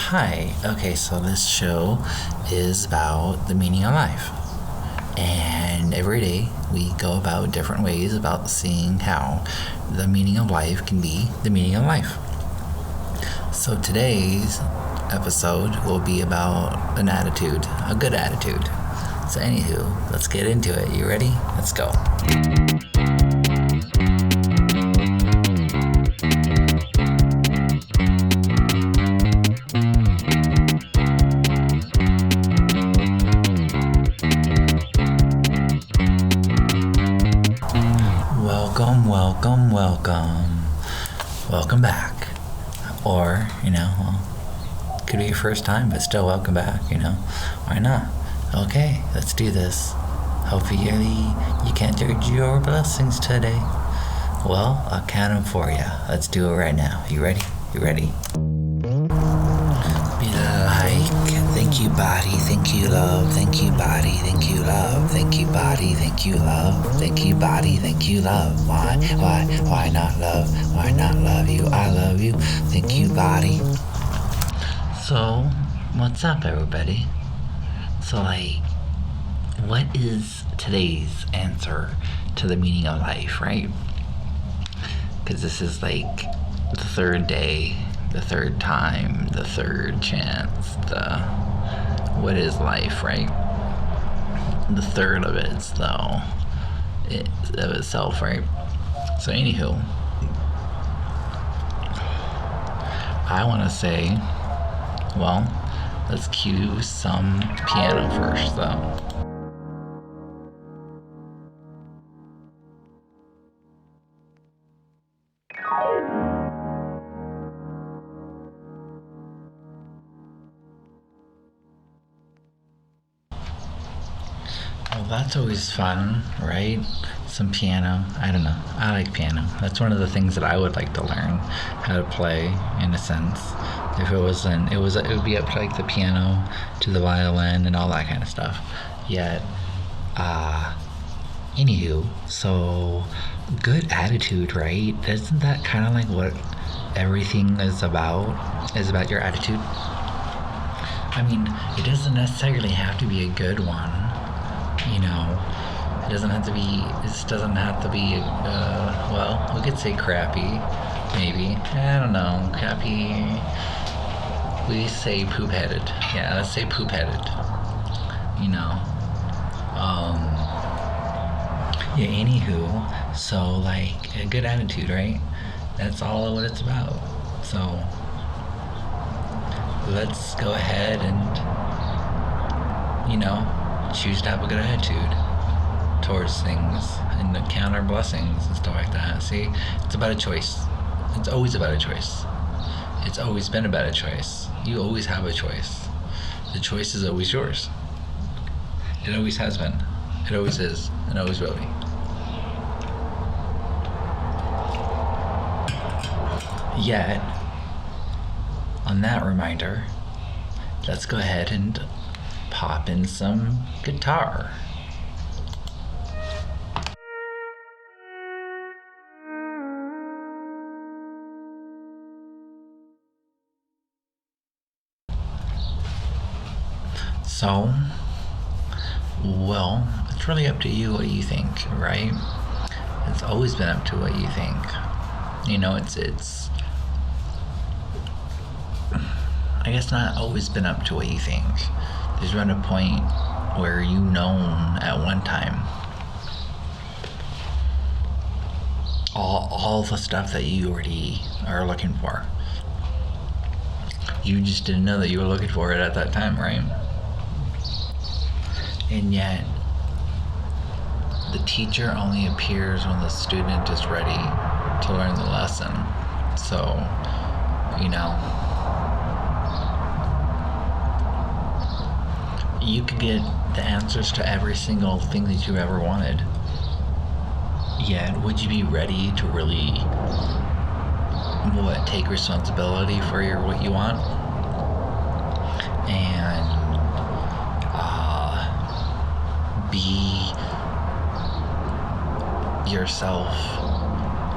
Hi. Okay, so this show is about the meaning of life. And every day we go about different ways about seeing how the meaning of life can be the meaning of life. So today's episode will be about an attitude, a good attitude. So anywho, let's get into it. You ready? Let's go. Welcome back. Or, could be your first time, but still welcome back, Why not? Okay, let's do this. Hopefully you can't judge your blessings today. Well, I'll count them for you. Let's do it right now. You ready? You ready? Be like, thank you body, thank you love, thank you body, thank you love, thank you body, thank you love, thank you body, thank you love. Why not love? Why not love you? I love you, thank you body. So, what's up everybody? So what is today's answer to the meaning of life, right? Because this is the third day, the third time, the third chance, what is life, right? The third of it's of itself, right? So anywho, I want to say, well, let's cue some piano first though. Well, that's always fun, right? Some piano. I don't know. I like piano. That's one of the things that I would like to learn how to play, in a sense. If it wasn't, it would be up to the piano, to the violin, and all that kind of stuff. Yet, anywho, so good attitude, right? Isn't that kind of what everything is about? Is about your attitude. I mean, it doesn't necessarily have to be a good one. It doesn't have to be. This doesn't have to be. Well, we could say crappy, maybe. I don't know. Crappy. We say poop-headed. Yeah, let's say poop-headed. Yeah. Anywho, so a good attitude, right? That's all what it's about. So let's go ahead and choose to have a good attitude towards things and to count our blessings and stuff like that. See, it's about a choice. It's always about a choice. It's always been about a choice. You always have a choice. The choice is always yours. It always has been. It always is. And always will be. Yet, on that reminder, let's go ahead and pop in some guitar. So, well, it's really up to you what you think, right? It's always been up to what you think. It's I guess not always been up to what you think. There's been a point where at one time all the stuff that you already are looking for. You just didn't know that you were looking for it at that time, right? And yet, the teacher only appears when the student is ready to learn the lesson. So, you could get the answers to every single thing that you ever wanted. Yet, would you be ready to really, take responsibility for what you want? And be yourself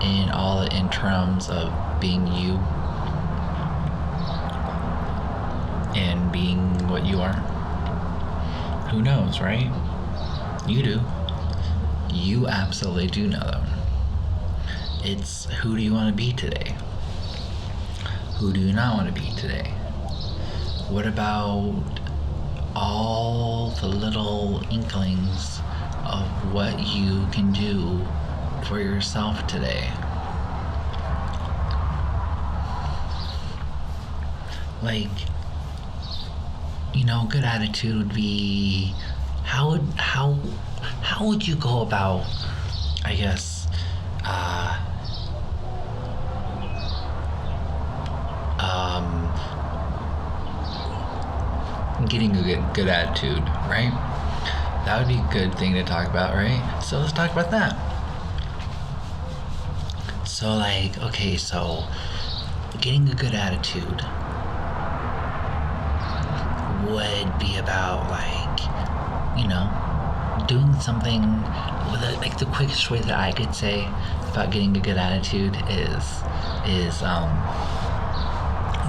in all the interims of being you? and being what you are? Who knows, right? You do. You absolutely do know them. It's who do you want to be today? Who do you not want to be today? What about all the little inklings of what you can do for yourself today? Like, good attitude would be how would you go about, I guess, getting a good attitude, right? That would be a good thing to talk about, right? So let's talk about that. So so getting a good attitude would be about doing something with the quickest way that I could say about getting a good attitude is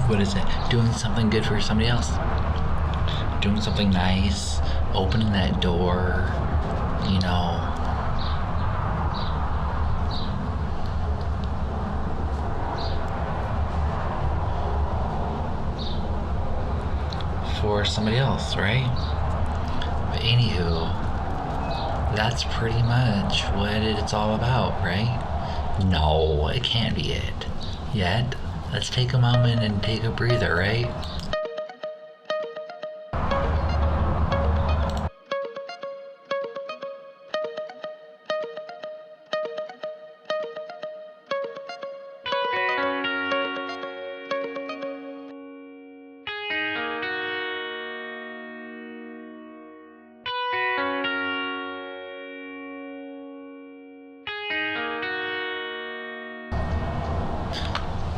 what is it? Doing something good for somebody else. Doing something nice, opening that door, for somebody else, right? But anywho, that's pretty much what it's all about, right? No, it can't be it. Yet, let's take a moment and take a breather, right?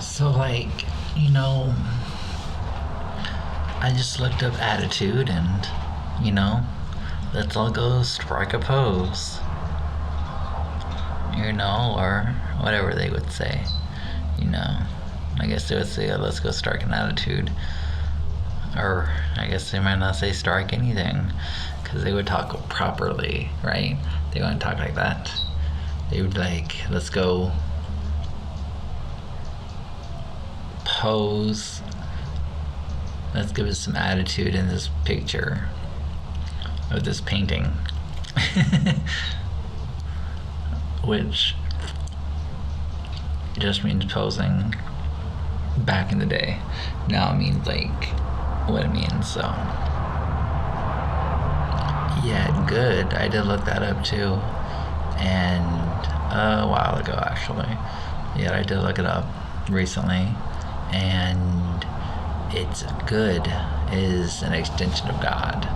So I just looked up attitude and, let's all go strike a pose. Or whatever they would say. I guess they would say, let's go strike an attitude. Or I guess they might not say strike anything, because they would talk properly, right? They wouldn't talk like that. They would let's go pose. Let's give us some attitude in this picture of this painting. Which just means posing back in the day. Now it means what it means, so. Yeah, good. I did look that up too. And a while ago, actually. Yeah, I did look it up recently. And it's good is an extension of God.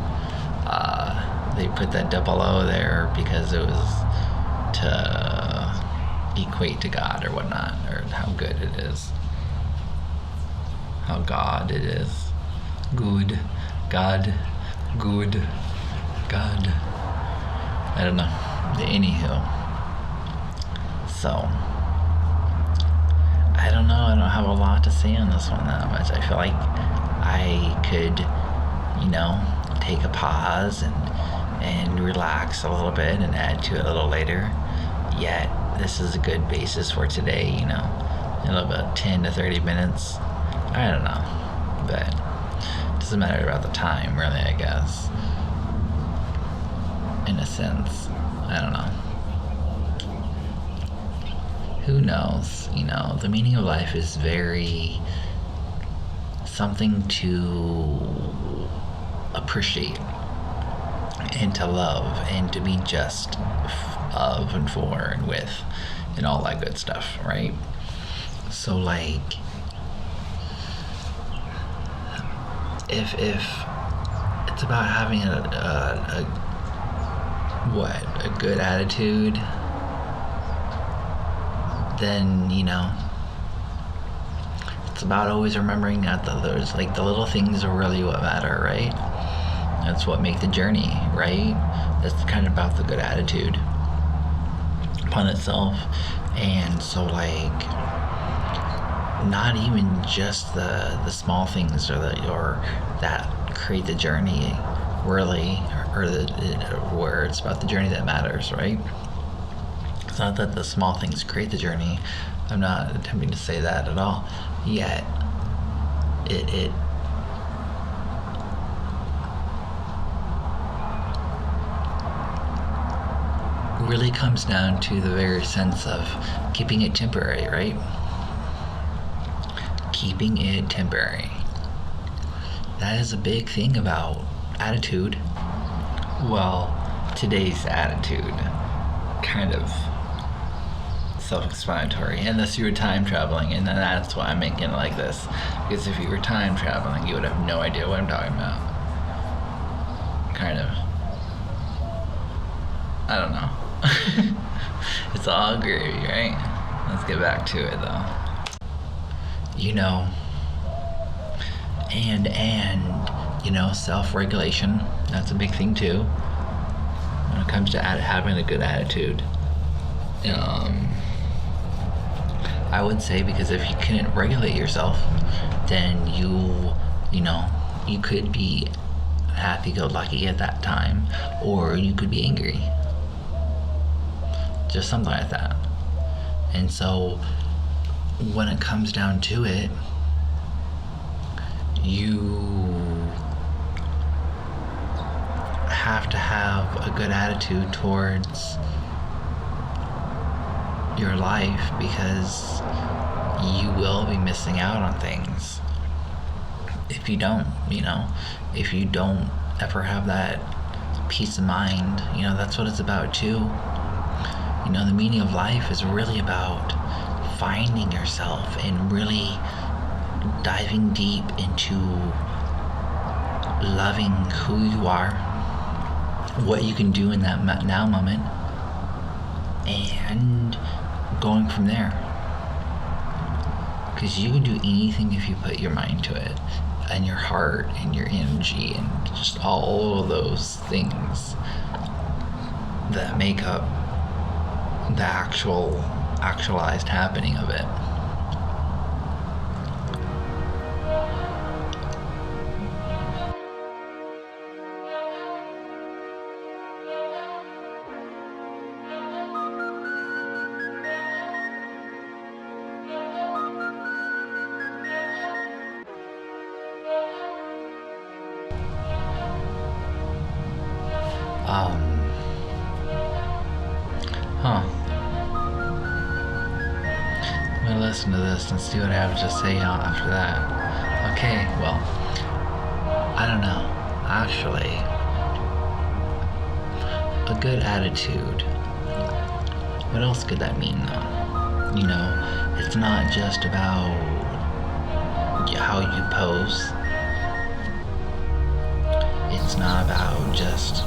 They put that double O there because it was to equate to God or whatnot, or how good it is. How God it is. Good. God. Good. God. I don't know. Anywho. So. I don't know. I don't have a lot to say on this one that much. I feel like I could, take a pause and relax a little bit and add to it a little later. Yet, this is a good basis for today, in about 10 to 30 minutes. I don't know. But it doesn't matter about the time, really, I guess. In a sense. I don't know. Who knows? The meaning of life is very something to appreciate and to love and to be just of and for and with and all that good stuff, right? So if it's about having a good attitude, then it's about always remembering that there's the little things are really what matter, right? That's what make the journey, right? That's kind of about the good attitude upon itself. And so not even just the small things or that create the journey, really, or where it's about the journey that matters, right? It's not that the small things create the journey. I'm not attempting to say that at all. Yet, it really comes down to the very sense of keeping it temporary, right? Keeping it temporary. That is a big thing about attitude. Well, today's attitude, kind of self-explanatory, unless you were time traveling, and then that's why I'm making it like this. Because if you were time traveling, you would have no idea what I'm talking about. Kind of. I don't know. It's all gravy, right? Let's get back to it though. And self-regulation, that's a big thing too when it comes to having a good attitude. I would say, because if you couldn't regulate yourself, then you could be happy-go-lucky at that time, or you could be angry. Just something like that. And so when it comes down to it, you have to have a good attitude towards your life, because you will be missing out on things if you don't ever have that peace of mind. That's what it's about too. The meaning of life is really about finding yourself and really diving deep into loving who you are, what you can do in that now moment, and going from there. Because you can do anything if you put your mind to it, and your heart, and your energy, and just all of those things that make up the actualized happening of it. I'm gonna listen to this and see what I have to say after that. Okay, well, I don't know. Actually, a good attitude. What else could that mean, though? It's not just about how you pose. It's not about just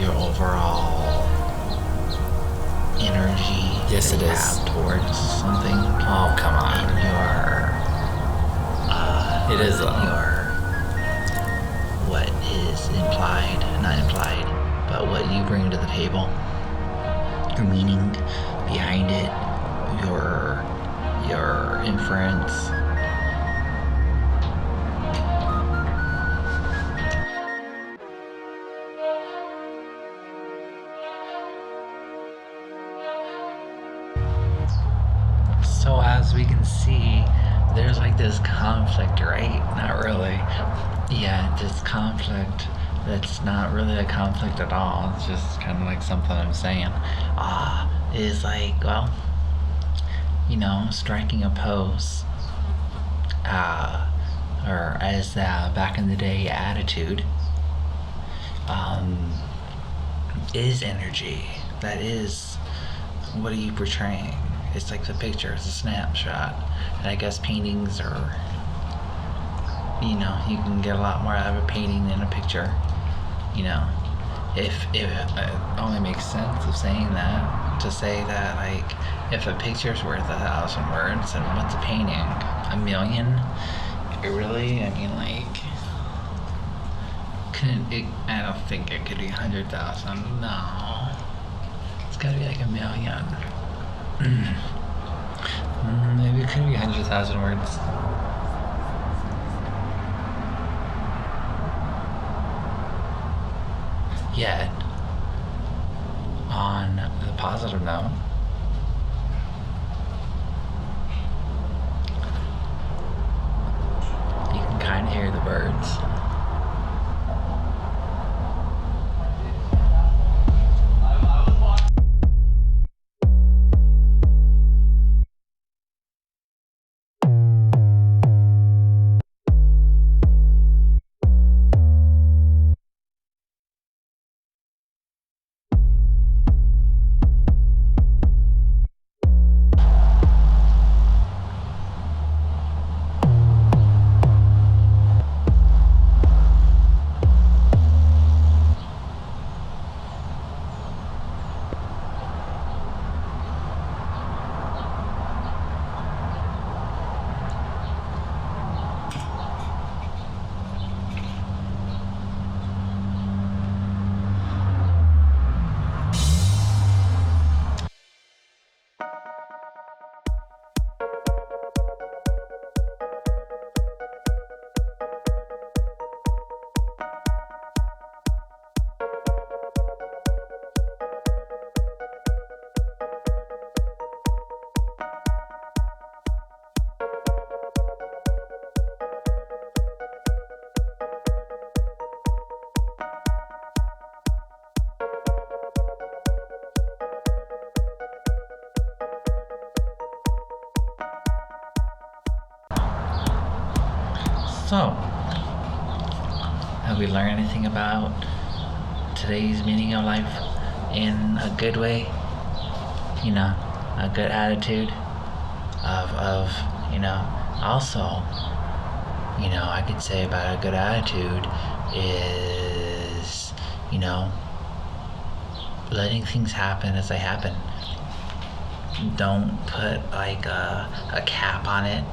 your overall energy Yes, that it you is. have towards something. Oh, come on. And It is, what is implied, not implied, but what you bring to the table, your meaning behind it, your inference. So as we can see, there's like this conflict, right? Not really. Yeah, this conflict that's not really a conflict at all. It's just kind of like something I'm saying. Is like, well, striking a pose, or as back in the day, attitude, is energy. That is, what are you portraying? It's like the picture, it's a snapshot. And I guess paintings are, you can get a lot more out of a painting than a picture. If it only makes sense of saying that, to say that, like, if a picture's worth 1,000 words, then what's a painting? 1,000,000? Really? I mean, like, I don't think it could be 100,000. No. It's gotta be like 1,000,000. Maybe it could be 100,000 words. Yet, on the positive note, you can kind of hear the birds. So, have we learned anything about today's meaning of life in a good way? You know, a good attitude of also, I could say about a good attitude is, letting things happen as they happen. Don't put like a cap on it.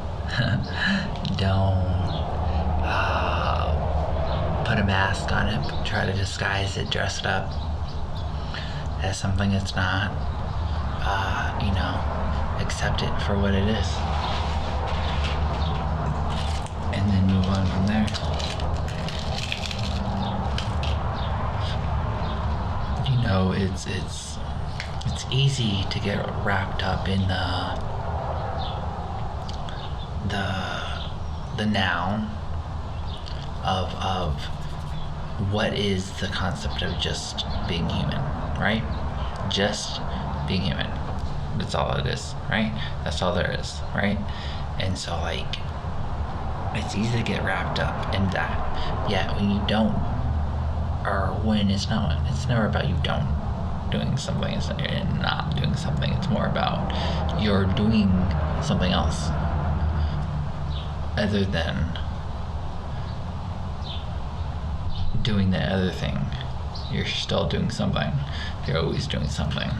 Don't put a mask on it, try to disguise it, dress it up as something it's not. Accept it for what it is. And then move on from there. It's easy to get wrapped up in the noun of what is the concept of just being human, right? Just being human. That's all it is, right? That's all there is, right? And so it's easy to get wrapped up in that. Yet when you don't, or when it's never about you doing something and not doing something. It's more about you're doing something else other than doing the other thing. You're still doing something. You're always doing something.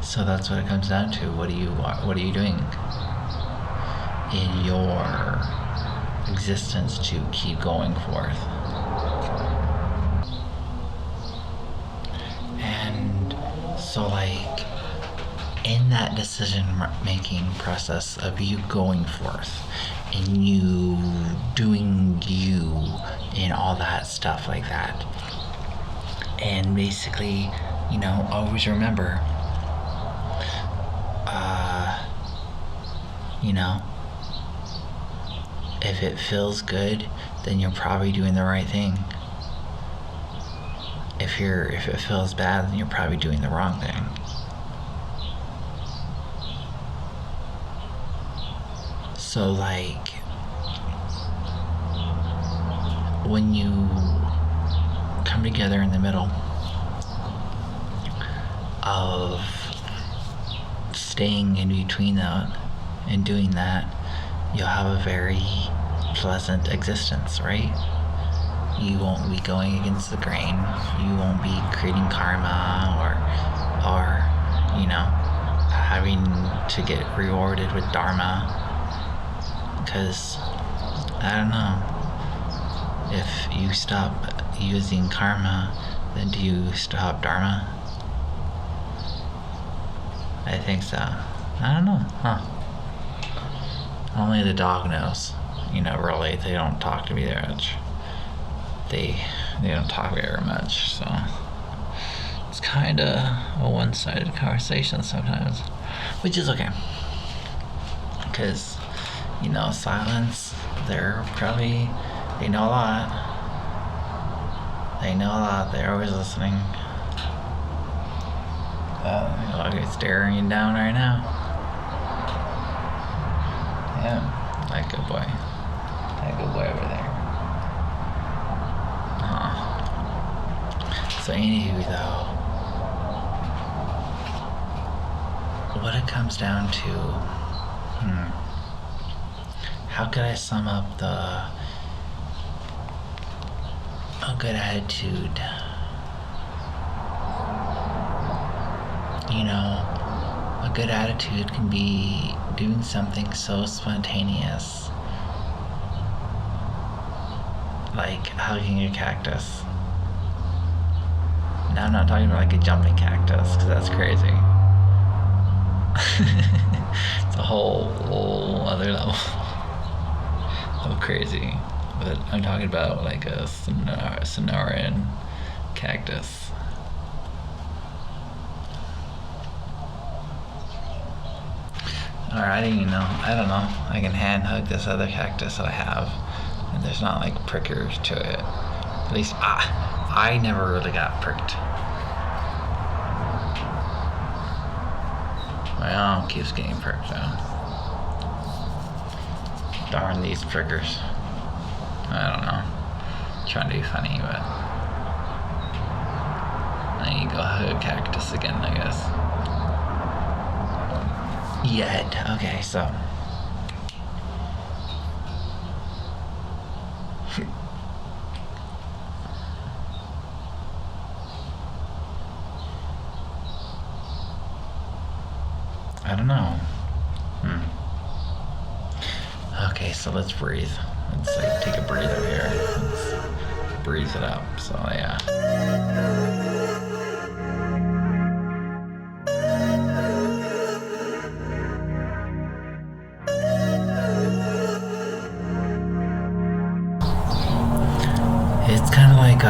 So that's what it comes down to. What are you doing in your existence to keep going forth? And so in that decision making process of you going forth and you doing you and all that stuff like that, and basically always remember if it feels good, then you're probably doing the right thing. If it feels bad, then you're probably doing the wrong thing. So when you come together in the middle of staying in between that and doing that, you'll have a very pleasant existence, right? You won't be going against the grain. You won't be creating karma or having to get rewarded with dharma. Because, I don't know, if you stop using karma, then do you stop dharma? I think so. I don't know. Huh. Only the dog knows. Really, they don't talk to me that much. They don't talk very much, so it's kind of a one-sided conversation sometimes, which is okay. Because, silence, they know a lot. They know a lot. They're always listening. You're staring you down right now. Yeah, that good boy. That good boy over there. So anywho, though, what it comes down to, how could I sum up a good attitude? A good attitude can be doing something so spontaneous, like hugging a cactus. Now I'm not talking about like a jumping cactus, because that's crazy. It's a whole other level of crazy. But I'm talking about like a Sonoran cactus. Or I don't know. I can hand hug this other cactus that I have, and there's not like prickers to it. At least I never really got pricked. My arm keeps getting pricked though. Darn these prickers. I don't know. Trying to be funny, but I need to go hug a cactus again, I guess. Yet. Okay, so I don't know. Okay, so let's breathe. Let's take a breather here. Let's breathe it up. So yeah. It's kind of like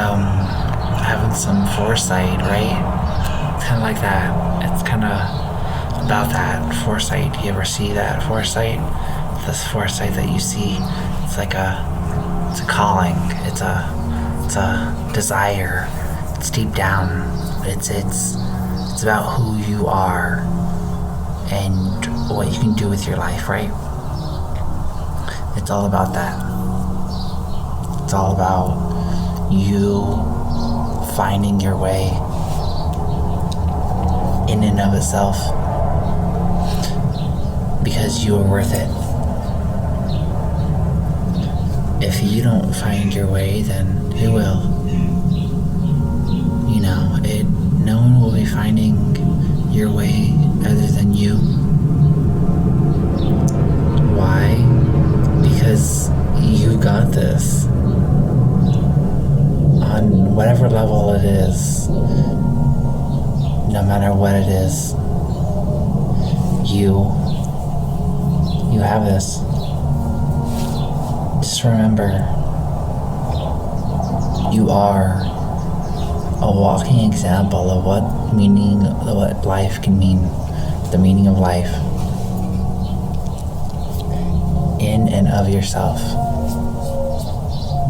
having some foresight, right? It's kind of like that. It's kind of about that foresight. You ever see that foresight? This foresight that you see, it's like it's a calling. It's a desire. It's deep down. It's about who you are and what you can do with your life, right? It's all about that. It's all about you finding your way in and of itself, because you are worth it. If you don't find your way, then who will? No one will be finding your way other than you. Why? Because you got this. On whatever level it is, no matter what it is, you have this. Just remember, you are a walking example of what life can mean, the meaning of life, in and of yourself,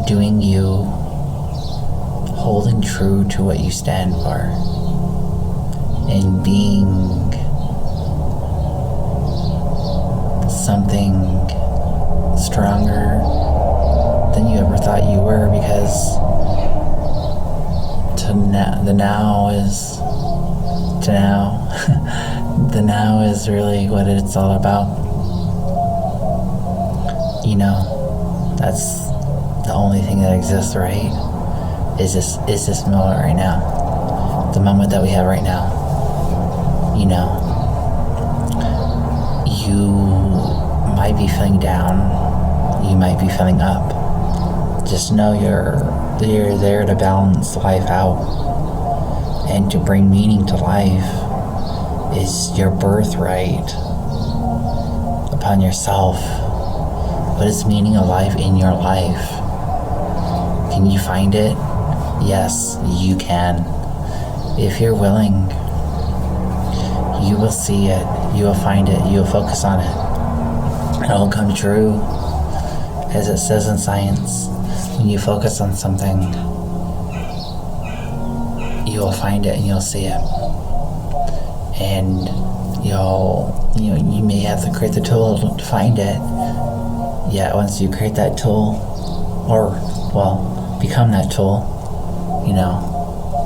doing you, holding true to what you stand for, and being something stronger than you ever thought you were, because the now is really what it's all about. That's the only thing that exists, right? Is this moment right now, the moment that we have right now. You might be feeling down, you might be feeling up. Just know you're there to balance life out, and to bring meaning to life is your birthright. upon yourself. What is meaning of life in your life? Can you find it? Yes, you can. If you're willing, you will see it, you will find it, you will focus on it. It will come true. As it says in science, when you focus on something, you will find it and you'll see it. And you may have to create the tool to find it. Yet once you create that tool, or become that tool,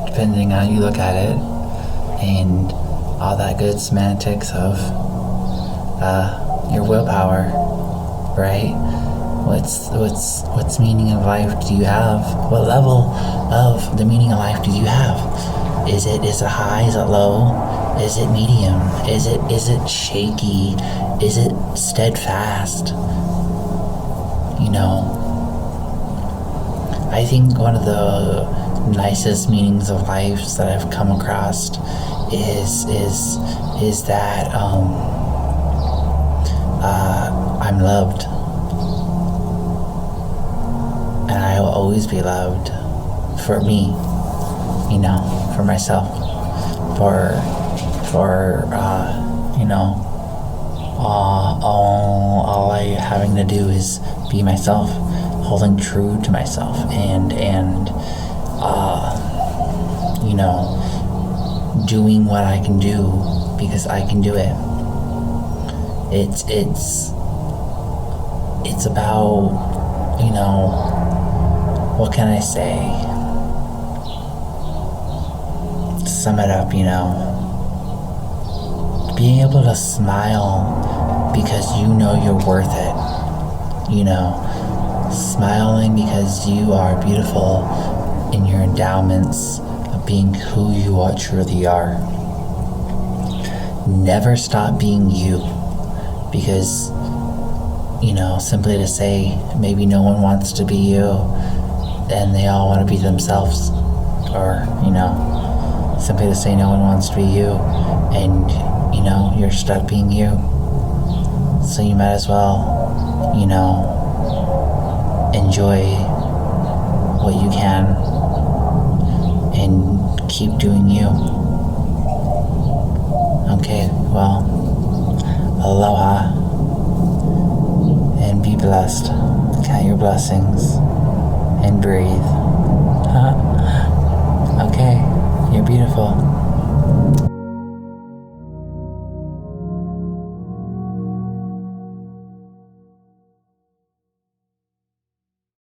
depending on how you look at it, and all that good semantics of your willpower, right? What's meaning of life do you have? What level of the meaning of life do you have? Is it high? Is it low? Is it medium? Is it shaky? Is it steadfast? I think one of the nicest meanings of life that I've come across is that I'm loved, and I will always be loved for me, for myself, all I having to do is be myself, holding true to myself, and doing what I can do because I can do it. It's about, what can I say? To sum it up, being able to smile because you know you're worth it. Smiling because you are beautiful in your endowments of being who you truly are. Never stop being you, because simply to say maybe no one wants to be you and they all want to be themselves, or simply to say no one wants to be you and you're stuck being you. So you might as well enjoy what you can and keep doing you. Okay, well, aloha and be blessed. Count your blessings and breathe. Okay, you're beautiful.